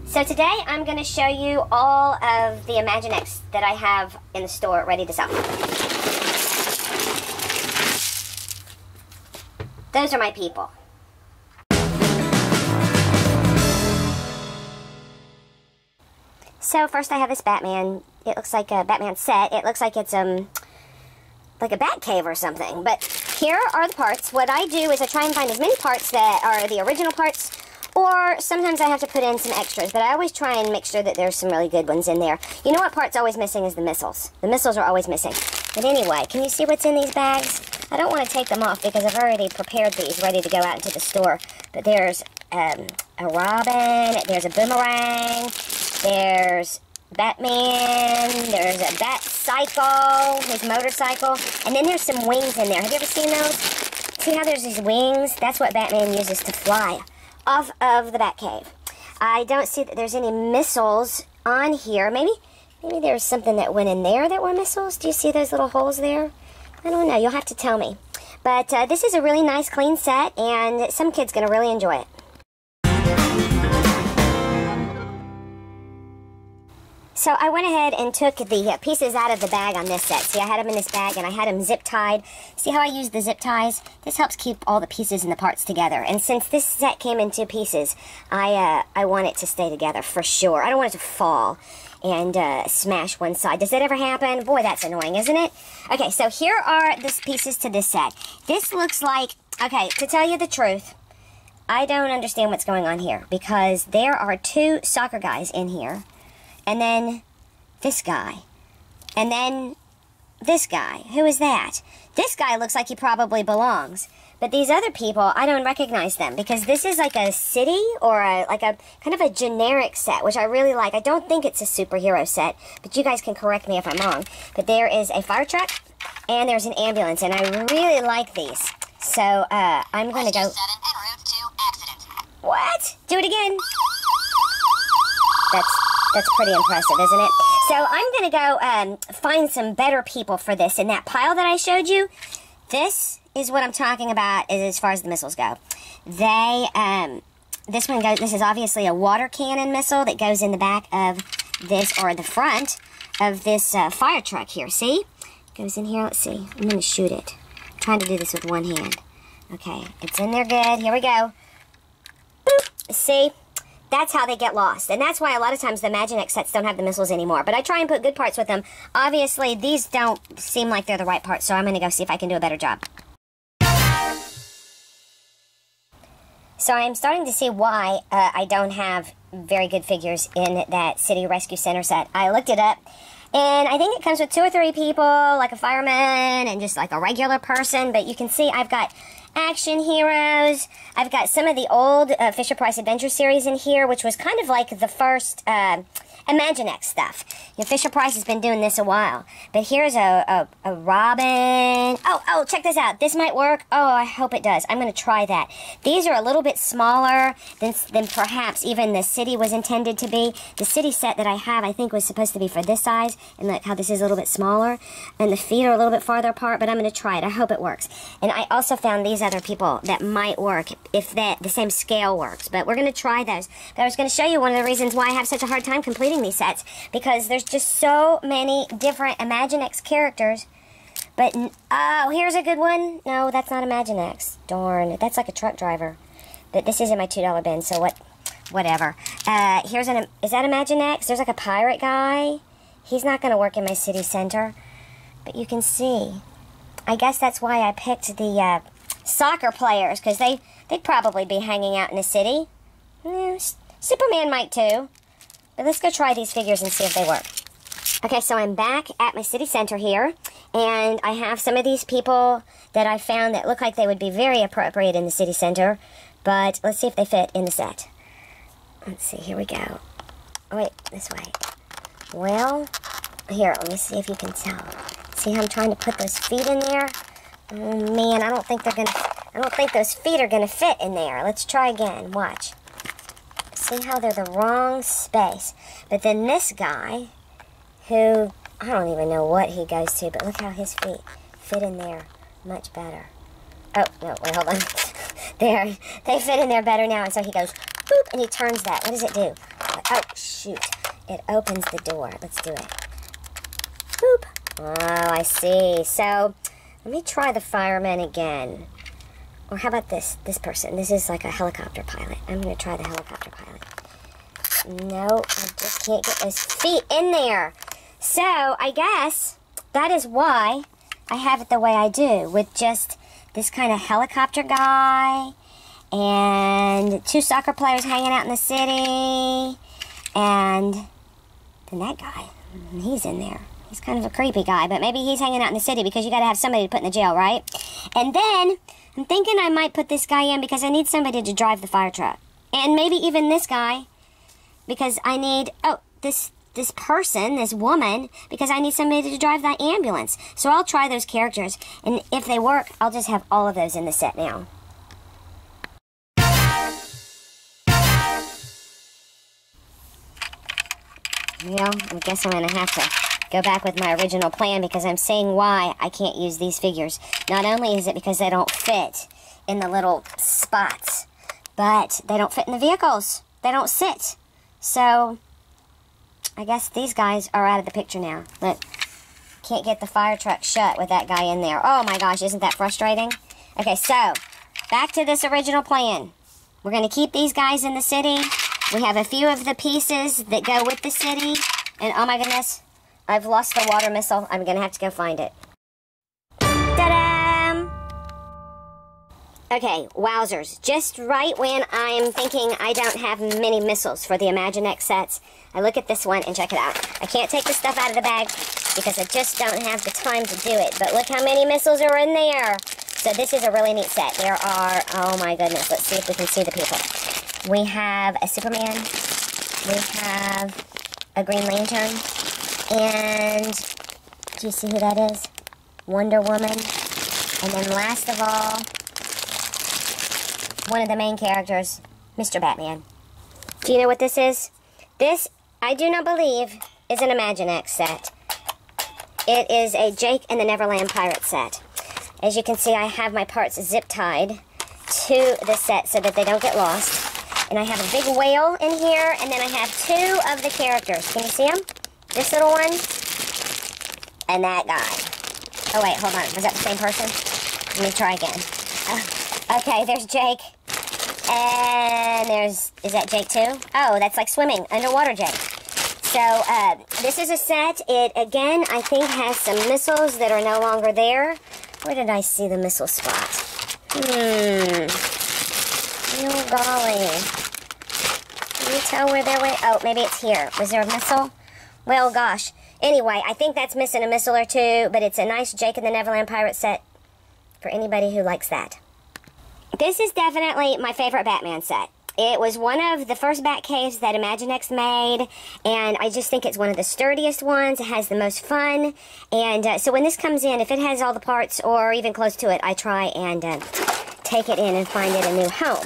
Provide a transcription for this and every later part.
So today I'm going to show you all of the Imaginext that I have in the store ready to sell. Those are my people. So first I have this Batman. It looks like a Batman set. It looks like it's like a bat cave or something. But here are the parts. What I do is I try and find as many parts that are the original parts, or sometimes I have to put in some extras, but I always try and make sure that there's some really good ones in there. You know what part's always missing is the missiles. The missiles are always missing. But anyway, can you see what's in these bags? I don't want to take them off because I've already prepared these ready to go out into the store. But there's a Robin, there's a Boomerang, there's Batman, there's a Bat Cycle, his motorcycle, and then there's some wings in there. Have you ever seen those? See how there's these wings? That's what Batman uses to fly off of the Batcave. I don't see that there's any missiles on here. Maybe there's something that went in there that were missiles. Do you see those little holes there? I don't know. You'll have to tell me. But this is a really nice, clean set, and some kid's going to really enjoy it. So I went ahead and took the pieces out of the bag on this set. See, I had them in this bag, and I had them zip-tied. See how I use the zip ties? This helps keep all the pieces and the parts together. And since this set came in two pieces, I want it to stay together for sure. I don't want it to fall and smash one side. Does that ever happen? Boy, that's annoying, isn't it? Okay, so here are the pieces to this set. This looks like, okay, to tell you the truth, I don't understand what's going on here because there are two soccer guys in here. And then this guy. And then this guy. Who is that? This guy looks like he probably belongs. But these other people, I don't recognize them because this is like a city or like a kind of a generic set, which I really like. I don't think it's a superhero set, but you guys can correct me if I'm wrong. But there is a fire truck and there's an ambulance, and I really like these. So I'm going to go... What? Do it again. That's pretty impressive, isn't it? So I'm going to go find some better people for this. In that pile that I showed you, this is what I'm talking about as far as the missiles go. This one goes, this is obviously a water cannon missile that goes in the back of this, or the front of this fire truck here. See? Goes in here. Let's see. I'm going to shoot it. I'm trying to do this with one hand. Okay, it's in there good. Here we go. Boop. See? That's how they get lost. And that's why a lot of times the Imaginext sets don't have the missiles anymore. But I try and put good parts with them. Obviously, these don't seem like they're the right parts, so I'm going to go see if I can do a better job. So I'm starting to see why I don't have very good figures in that City Rescue Center set. I looked it up, and I think it comes with 2 or 3 people, like a fireman and just like a regular person. But you can see I've got action heroes. I've got some of the old Fisher Price Adventure series in here, which was kind of like the first Imaginext stuff. You know, Fisher Price has been doing this a while. But here's a Robin. Oh, check this out. This might work. Oh, I hope it does. I'm going to try that. These are a little bit smaller than perhaps even the city was intended to be. The city set that I have, I think, was supposed to be for this size. And look how this is a little bit smaller. And the feet are a little bit farther apart, but I'm going to try it. I hope it works. And I also found these other people that might work if the same scale works. But we're going to try those. But I was going to show you one of the reasons why I have such a hard time completing these sets, because there's just so many different Imaginext characters. But oh, here's a good one. No, that's not Imaginext. Darn, that's like a truck driver. But this is in my $2 bin, so whatever. Is that Imaginext? There's like a pirate guy. He's not going to work in my city center, but you can see. I guess that's why I picked the soccer players, because they'd probably be hanging out in the city. Superman might too. But let's go try these figures and see if they work. Okay, so I'm back at my city center here, and I have some of these people that I found that look like they would be very appropriate in the city center, but let's see if they fit in the set. Let's see, here we go. Oh, wait, this way. Well, here, let me see if you can tell. See how I'm trying to put those feet in there? Oh, man, I don't think those feet are gonna fit in there. Let's try again, watch. See how they're the wrong space. But then this guy, who, I don't even know what he goes to, but look how his feet fit in there much better. Oh, no, wait, hold on. There, they fit in there better now, and so he goes boop, and he turns that. What does it do? Oh, shoot. It opens the door. Let's do it. Boop. Oh, I see. So, let me try the fireman again. Or how about this person? This is like a helicopter pilot. I'm going to try the helicopter pilot. No, I just can't get those feet in there. So, I guess that is why I have it the way I do, with just this kind of helicopter guy, and 2 soccer players hanging out in the city, and then that guy, he's in there. He's kind of a creepy guy, but maybe he's hanging out in the city because you got to have somebody to put in the jail, right? And then I'm thinking I might put this guy in because I need somebody to drive the fire truck. And maybe even this guy, because I need, this person, this woman, because I need somebody to drive that ambulance. So I'll try those characters, and if they work, I'll just have all of those in the set now. Well, I guess I'm going to have to go back with my original plan because I'm seeing why I can't use these figures. Not only is it because they don't fit in the little spots, but they don't fit in the vehicles. They don't sit. So, I guess these guys are out of the picture now. Look, can't get the fire truck shut with that guy in there. Oh my gosh, isn't that frustrating? Okay, so, back to this original plan. We're going to keep these guys in the city. We have a few of the pieces that go with the city. And oh my goodness, I've lost the water missile. I'm going to have to go find it. Ta-da! Okay, wowzers. Just right when I'm thinking I don't have many missiles for the Imaginext sets, I look at this one and check it out. I can't take the stuff out of the bag because I just don't have the time to do it. But look how many missiles are in there. So this is a really neat set. There are, oh my goodness, let's see if we can see the people. We have a Superman. We have a Green Lantern. And do you see who that is? Wonder Woman. And then last of all, one of the main characters, Mr. Batman. Do you know what this is? This, I do not believe, is an Imaginext set. It is a Jake and the Neverland Pirates set. As you can see, I have my parts zip-tied to the set so that they don't get lost. And I have a big whale in here, and then I have 2 of the characters. Can you see them? This little one, and that guy. Oh wait, hold on. Was that the same person? Let me try again. Okay, there's Jake. And there's, is that Jake too? Oh, that's like swimming, underwater Jake. So, this is a set. It, again, I think has some missiles that are no longer there. Where did I see the missile spot? Oh, golly. Can you tell where they went? Oh, maybe it's here. Was there a missile? Well, gosh. Anyway, I think that's missing a missile or 2, but it's a nice Jake and the Neverland Pirates set for anybody who likes that. This is definitely my favorite Batman set. It was one of the first Bat caves that Imaginext made, and I just think it's one of the sturdiest ones. It has the most fun, and so when this comes in, if it has all the parts or even close to it, I try and take it in and find it a new home.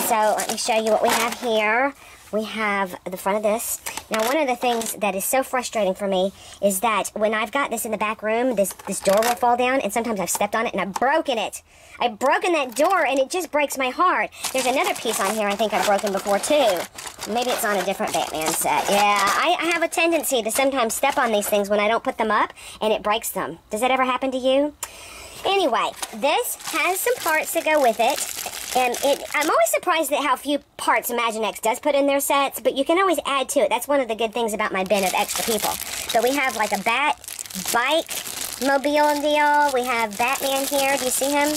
So let me show you what we have here. We have the front of this. Now, one of the things that is so frustrating for me is that when I've got this in the back room, this door will fall down, and sometimes I've stepped on it and I've broken it. I've broken that door, and it just breaks my heart. There's another piece on here I think I've broken before, too. Maybe it's on a different Batman set. Yeah, I have a tendency to sometimes step on these things when I don't put them up, and it breaks them. Does that ever happen to you? Anyway, this has some parts that go with it. And I'm always surprised at how few parts Imaginext does put in their sets, but you can always add to it. That's one of the good things about my bin of extra people. So we have like a bat, bike, mobile deal. We have Batman here. Do you see him?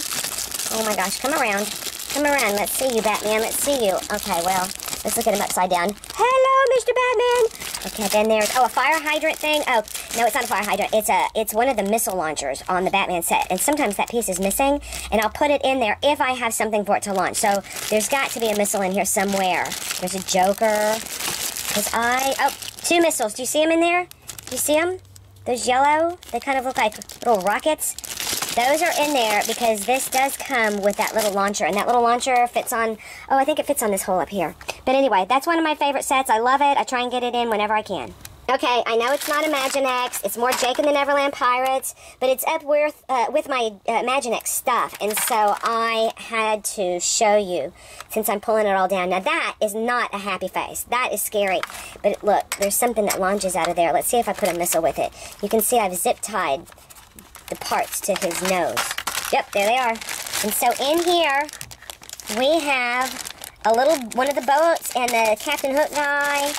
Oh my gosh, come around. Come around. Let's see you, Batman. Let's see you. Okay, well, let's look at him upside down. Hello, Mr. Batman. Okay, then there's, a fire hydrant thing. Oh, no, it's not a fire hydrant. It's one of the missile launchers on the Batman set. And sometimes that piece is missing, and I'll put it in there if I have something for it to launch. So there's got to be a missile in here somewhere. There's a Joker. There's 2 missiles. Do you see them in there? Do you see them? Those yellow, they kind of look like little rockets. Those are in there because this does come with that little launcher. And that little launcher fits on, I think it fits on this hole up here. But anyway, that's one of my favorite sets. I love it. I try and get it in whenever I can. Okay, I know it's not Imaginext. It's more Jake and the Neverland Pirates, but it's up with my Imaginext stuff, and so I had to show you since I'm pulling it all down. Now that is not a happy face. That is scary. But look, there's something that launches out of there. Let's see if I put a missile with it. You can see I've zip-tied the parts to his nose. Yep, there they are. And so in here, we have one of the boats and the Captain Hook guy.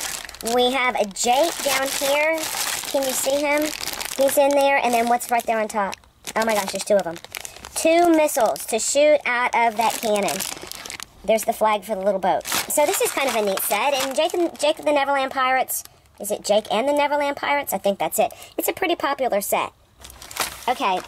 We have a Jake down here. Can you see him? He's in there. And then what's right there on top? Oh my gosh, there's two of them. 2 missiles to shoot out of that cannon. There's the flag for the little boat. So this is kind of a neat set. And Jake and the Neverland Pirates. Is it Jake and the Neverland Pirates? I think that's it. It's a pretty popular set. Okay.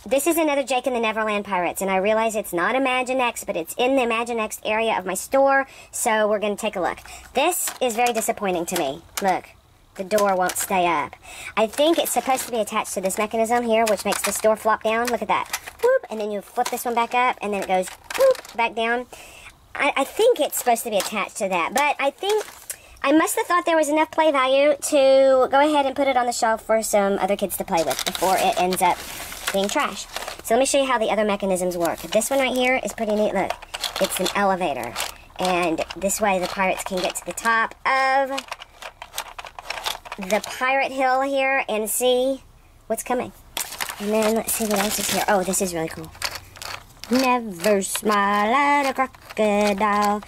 This is another Jake and the Neverland Pirates, and I realize it's not Imaginext, but it's in the Imaginext area of my store, so we're going to take a look. This is very disappointing to me. Look, the door won't stay up. I think it's supposed to be attached to this mechanism here, which makes this door flop down. Look at that. Whoop, and then you flip this one back up, and then it goes whoop, back down. I think it's supposed to be attached to that, but I think I must have thought there was enough play value to go ahead and put it on the shelf for some other kids to play with before it ends up being trash. So let me show you how the other mechanisms work. This one right here is pretty neat. Look, it's an elevator. And this way the pirates can get to the top of the pirate hill here and see what's coming. And then let's see what else is here. Oh, this is really cool. Never smile at a crocodile.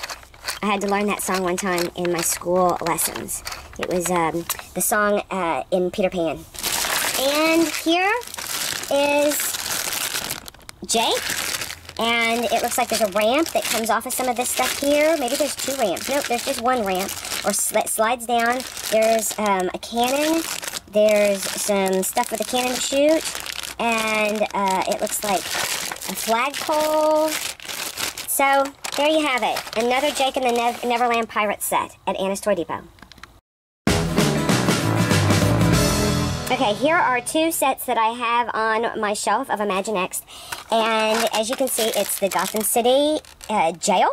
I had to learn that song one time in my school lessons. It was the song in Peter Pan. And here is Jake, and it looks like there's a ramp that comes off of some of this stuff here. Maybe there's 2 ramps. Nope, there's just 1 ramp, or that slides down. There's a cannon. There's some stuff for the cannon to shoot, and it looks like a flagpole. So, there you have it. Another Jake and the Neverland Pirates set at Anna's Toy Depot. Okay, here are 2 sets that I have on my shelf of Imaginext, and as you can see, it's the Gotham City jail,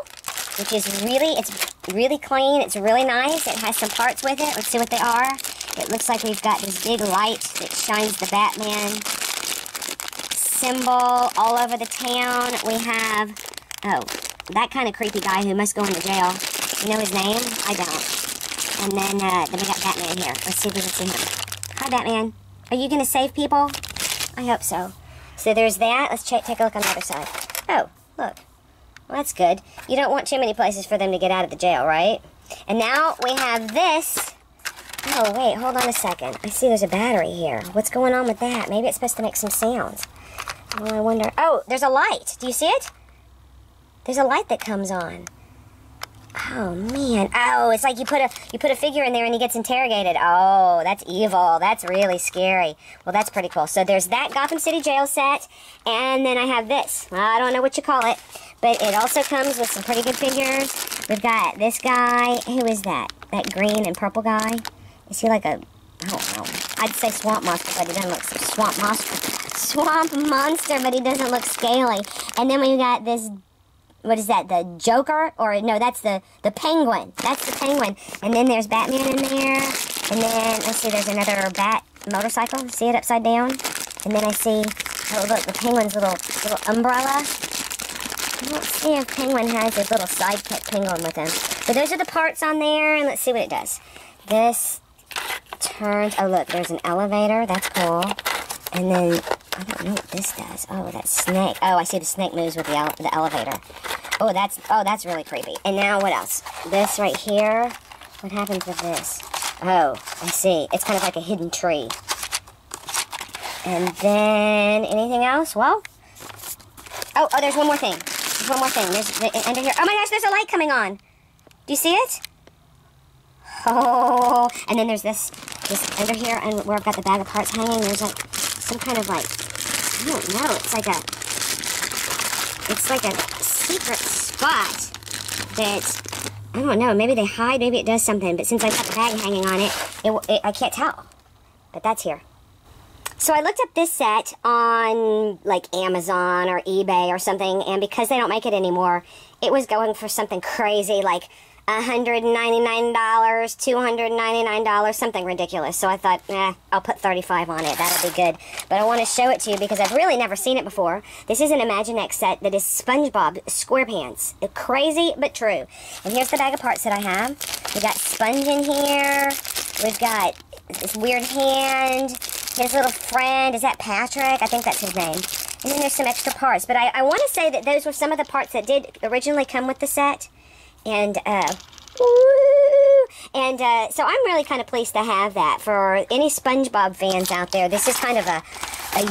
which is it's really clean, it's really nice. It has some parts with it. Let's see what they are. It looks like we've got this big light that shines the Batman symbol all over the town. We have, oh, that kind of creepy guy who must go into jail. You know his name? I don't. And then we got Batman here. Let's see if we can see him. Hi, Batman. Are you going to save people? I hope so. So there's that. Let's take a look on the other side. Oh, look. Well, that's good. You don't want too many places for them to get out of the jail, right? And now we have this. Oh, wait. Hold on a second. I see there's a battery here. What's going on with that? Maybe it's supposed to make some sounds. Oh, I wonder. Oh, there's a light. Do you see it? There's a light that comes on. Oh, man. Oh, it's like you put a figure in there and he gets interrogated. Oh, that's evil. That's really scary. Well, that's pretty cool. So there's that Gotham City jail set, and then I have this. I don't know what you call it, but it also comes with some pretty good figures. We've got this guy. Who is that? That green and purple guy? Is he like a, I don't know. I'd say swamp monster, but he doesn't look swamp monster, but he doesn't look scaly. And then we've got this, what is that, the Joker? Or, no, that's the Penguin. That's the Penguin. And then there's Batman in there. And then, let's see, there's another Bat motorcycle. See it upside down? And then I see, oh, look, the Penguin's little umbrella. I don't see if Penguin has his little sidekick Penguin with him. So those are the parts on there, and let's see what it does. This turns, oh, look, there's an elevator. That's cool. And then, I don't know what this does. Oh, that snake. Oh, I see the snake moves with the elevator. Oh, that's really creepy. And now what else? This right here. What happens with this? Oh, I see. It's kind of like a hidden tree. And then anything else? Well, oh, there's one more thing. There's one more thing. There's under here. Oh my gosh, there's a light coming on. Do you see it? Oh, and then there's this under here, and where I've got the bag of parts hanging. There's like some kind of like, I don't know. It's like a secret spot that, I don't know. Maybe they hide. Maybe it does something. But since I've got the bag hanging on it, I can't tell. But that's here. So I looked up this set on like Amazon or eBay or something, and because they don't make it anymore, it was going for something crazy like $199, $299, something ridiculous. So I thought, I'll put 35 on it. That'll be good. But I want to show it to you because I've really never seen it before. This is an Imaginext set that is Sponge Bob Squarepants. Crazy, but true. And here's the bag of parts that I have. We got Sponge in here. We've got this weird hand. His little friend. Is that Patrick? I think that's his name. And then there's some extra parts. But I want to say that those were some of the parts that did originally come with the set. And, so I'm really kind of pleased to have that. For any SpongeBob fans out there, this is kind of a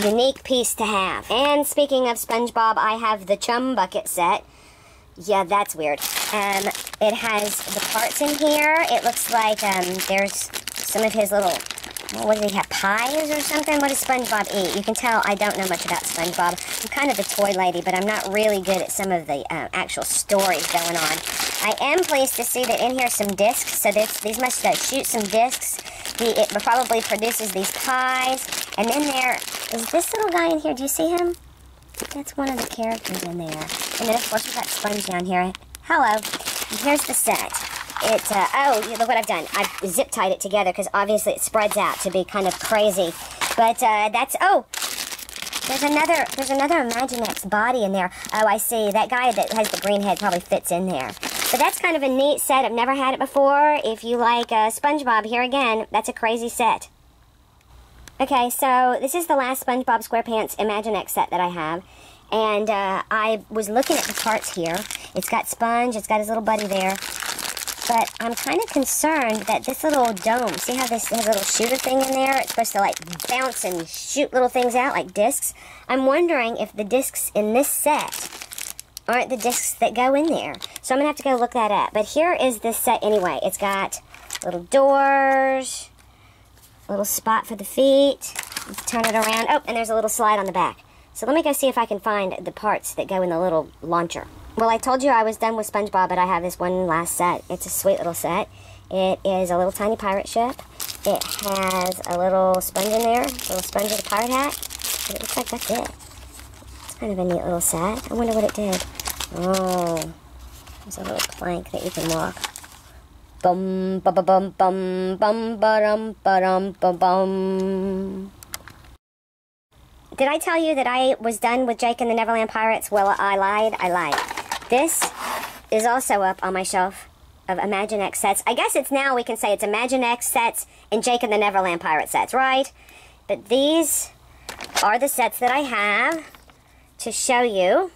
unique piece to have. And speaking of SpongeBob, I have the Chum Bucket set. Yeah, that's weird. It has the parts in here. It looks like there's some of his little... What does he have, pies or something? What does SpongeBob eat? You can tell I don't know much about SpongeBob. I'm kind of a toy lady, but I'm not really good at some of the actual stories going on. I am pleased to see that in here are some discs, so these must shoot some discs. It probably produces these pies. And then there is this little guy in here. Do you see him? That's one of the characters in there. And then, of course, we've got Sponge down here. Hello. And here's the set. Oh, look what I've done. I've zip tied it together because obviously it spreads out to be kind of crazy. But there's another Imaginext body in there. Oh, I see. That guy that has the green head probably fits in there. But that's kind of a neat set. I've never had it before. If you like SpongeBob, here again, that's a crazy set. Okay, so this is the last SpongeBob SquarePants Imaginext set that I have. And I was looking at the parts here. It's got Sponge. It's got his little buddy there. But I'm kind of concerned that this little dome, see how this has a little shooter thing in there? It's supposed to like bounce and shoot little things out like discs. I'm wondering if the discs in this set aren't the discs that go in there. So I'm going to have to go look that up. But here is this set anyway. It's got little doors, a little spot for the feet. Let's turn it around. Oh, and there's a little slide on the back. So let me go see if I can find the parts that go in the little launcher. Well, I told you I was done with SpongeBob, but I have this one last set. It's a sweet little set. It is a little tiny pirate ship. It has a little sponge in there, a little sponge with a pirate hat. But it looks like that's it. It's kind of a neat little set. I wonder what it did. Oh, there's a little plank that you can walk. Bum, ba ba bum, bum, bum, ba dum, ba bum. Did I tell you that I was done with Jake and the Neverland Pirates? Well, I lied. I lied. This is also up on my shelf of Imaginext sets. I guess it's now we can say it's Imaginext sets and Jake and the Neverland Pirate sets, right? But these are the sets that I have to show you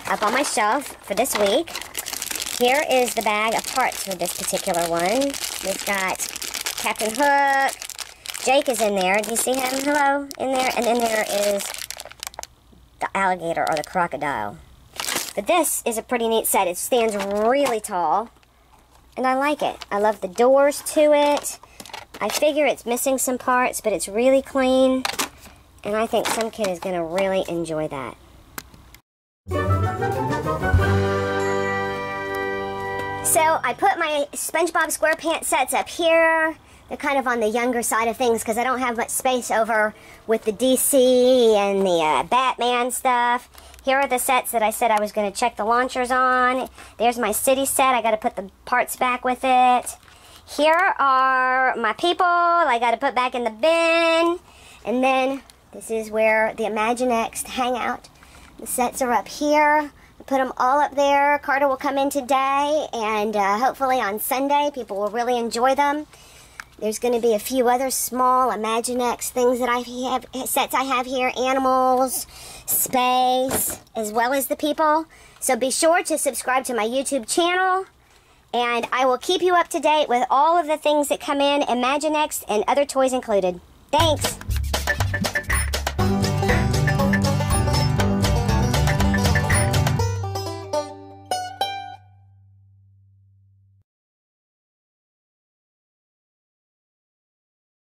up on my shelf for this week. Here is the bag of parts for this particular one. We've got Captain Hook. Jake is in there. Do you see him? Hello? In there. And then there is the alligator or the crocodile. But this is a pretty neat set. It stands really tall. And I like it. I love the doors to it. I figure it's missing some parts, but it's really clean. And I think some kid is going to really enjoy that. So I put my SpongeBob SquarePants sets up here. They're kind of on the younger side of things because I don't have much space over with the DC and the Batman stuff. Here are the sets that I said I was going to check the launchers on. There's my city set. I got to put the parts back with it. Here are my people. I got to put back in the bin. And then this is where the Imaginext hangout. The sets are up here. I put them all up there. Carter will come in today, and hopefully on Sunday people will really enjoy them. There's going to be a few other small Imaginext things that I have, sets I have here, animals, space, as well as the people. So be sure to subscribe to my YouTube channel, and I will keep you up to date with all of the things that come in, Imaginext and other toys included. Thanks!